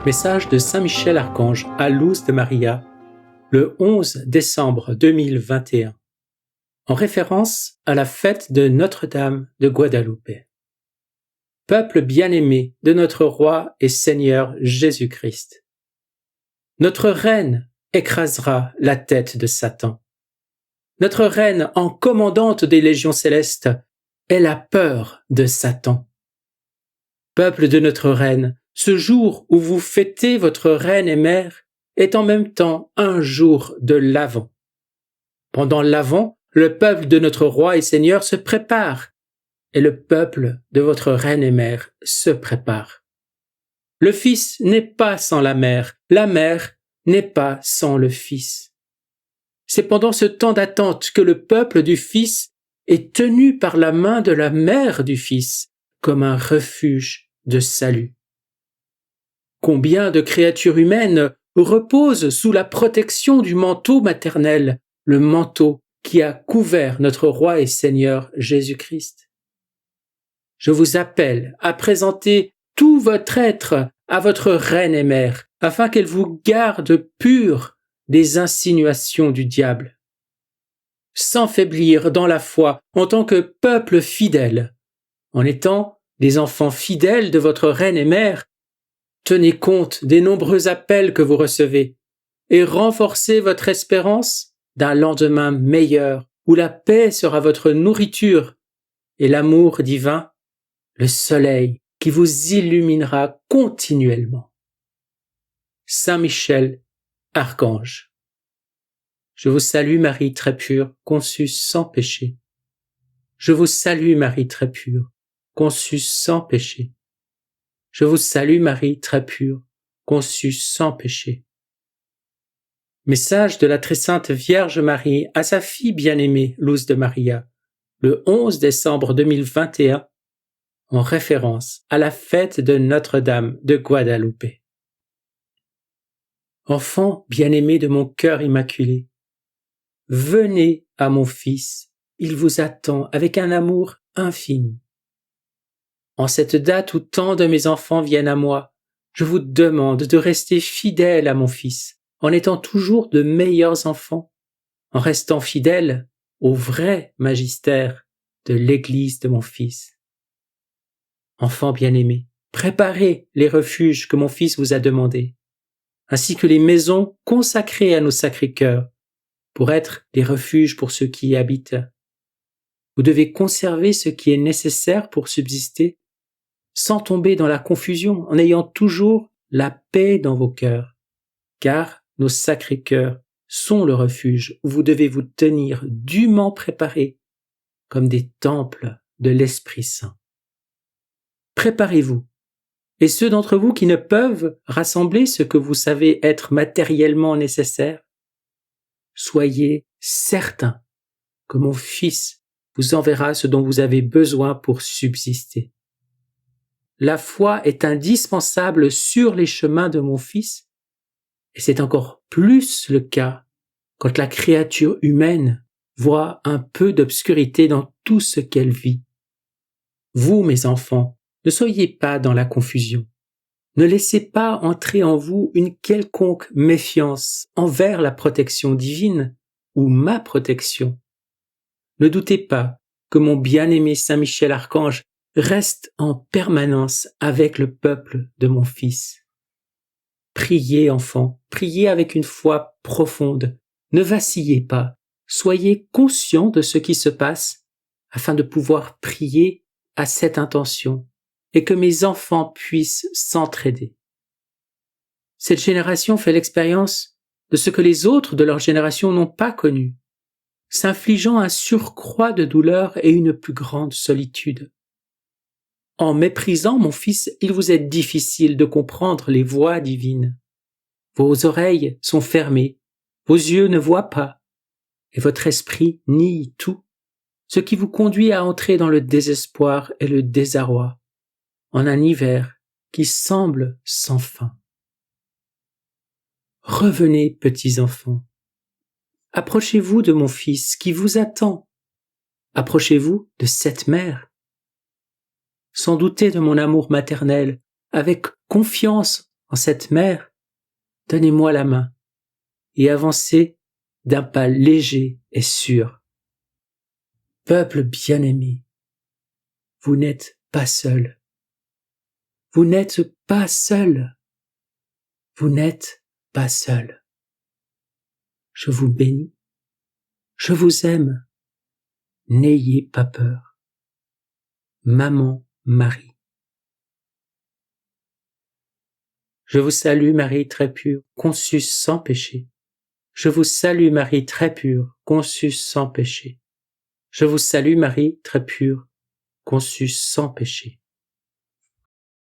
Message de Saint Michel Archange à Luz de Maria, le 11 décembre 2021, en référence à la fête de Notre-Dame de Guadalupe. Peuple bien-aimé de notre Roi et Seigneur Jésus-Christ, notre Reine écrasera la tête de Satan. Notre Reine, en commandante des légions célestes, elle a peur de Satan. Peuple de notre Reine, ce jour où vous fêtez votre Reine et Mère est en même temps un jour de l'Avent. Pendant l'Avent, le peuple de notre Roi et Seigneur se prépare, et le peuple de votre Reine et Mère se prépare. Le Fils n'est pas sans la Mère n'est pas sans le Fils. C'est pendant ce temps d'attente que le peuple du Fils est tenu par la main de la Mère du Fils comme un refuge de salut. Combien de créatures humaines reposent sous la protection du manteau maternel, le manteau qui a couvert notre Roi et Seigneur Jésus-Christ. Je vous appelle à présenter tout votre être à votre Reine et Mère, afin qu'elle vous garde pure des insinuations du diable. Sans faiblir dans la foi en tant que peuple fidèle, en étant des enfants fidèles de votre Reine et Mère, tenez compte des nombreux appels que vous recevez et renforcez votre espérance d'un lendemain meilleur où la paix sera votre nourriture et l'amour divin, le soleil qui vous illuminera continuellement. Saint Michel, Archange. Je vous salue Marie très pure, conçue sans péché. Je vous salue Marie très pure, conçue sans péché. Je vous salue Marie très pure, conçue sans péché. Message de la très sainte Vierge Marie à sa fille bien-aimée Luz de Maria, le 11 décembre 2021, en référence à la fête de Notre-Dame de Guadalupe. Enfant bien-aimé de mon cœur immaculé, venez à mon Fils, il vous attend avec un amour infini. En cette date où tant de mes enfants viennent à moi, je vous demande de rester fidèle à mon Fils, en étant toujours de meilleurs enfants, en restant fidèle au vrai magistère de l'Église de mon Fils. Enfants bien-aimés, préparez les refuges que mon Fils vous a demandés, ainsi que les maisons consacrées à nos sacrés cœurs, pour être des refuges pour ceux qui y habitent. Vous devez conserver ce qui est nécessaire pour subsister, sans tomber dans la confusion, en ayant toujours la paix dans vos cœurs, car nos sacrés cœurs sont le refuge où vous devez vous tenir dûment préparés, comme des temples de l'Esprit Saint. Préparez-vous, et ceux d'entre vous qui ne peuvent rassembler ce que vous savez être matériellement nécessaire, soyez certains que mon Fils vous enverra ce dont vous avez besoin pour subsister. La foi est indispensable sur les chemins de mon Fils, et c'est encore plus le cas quand la créature humaine voit un peu d'obscurité dans tout ce qu'elle vit. Vous, mes enfants, ne soyez pas dans la confusion. Ne laissez pas entrer en vous une quelconque méfiance envers la protection divine ou ma protection. Ne doutez pas que mon bien-aimé Saint Michel Archange reste en permanence avec le peuple de mon Fils. Priez, enfants, priez avec une foi profonde. Ne vacillez pas. Soyez conscients de ce qui se passe afin de pouvoir prier à cette intention et que mes enfants puissent s'entraider. Cette génération fait l'expérience de ce que les autres de leur génération n'ont pas connu, s'infligeant un surcroît de douleur et une plus grande solitude. En méprisant mon Fils, il vous est difficile de comprendre les voies divines. Vos oreilles sont fermées, vos yeux ne voient pas, et votre esprit nie tout, ce qui vous conduit à entrer dans le désespoir et le désarroi, en un hiver qui semble sans fin. Revenez, petits enfants. Approchez-vous de mon Fils qui vous attend. Approchez-vous de cette mère. Sans douter de mon amour maternel, avec confiance En cette mer, donnez-moi la main et avancez d'un pas léger et sûr. Peuple bien-aimé, vous n'êtes pas seul. Vous n'êtes pas seul. Vous n'êtes pas seul. Je vous bénis. Je vous aime. N'ayez pas peur. Maman Marie. Je vous salue Marie très pure, conçue sans péché. Je vous salue Marie très pure, conçue sans péché. Je vous salue Marie très pure, conçue sans péché.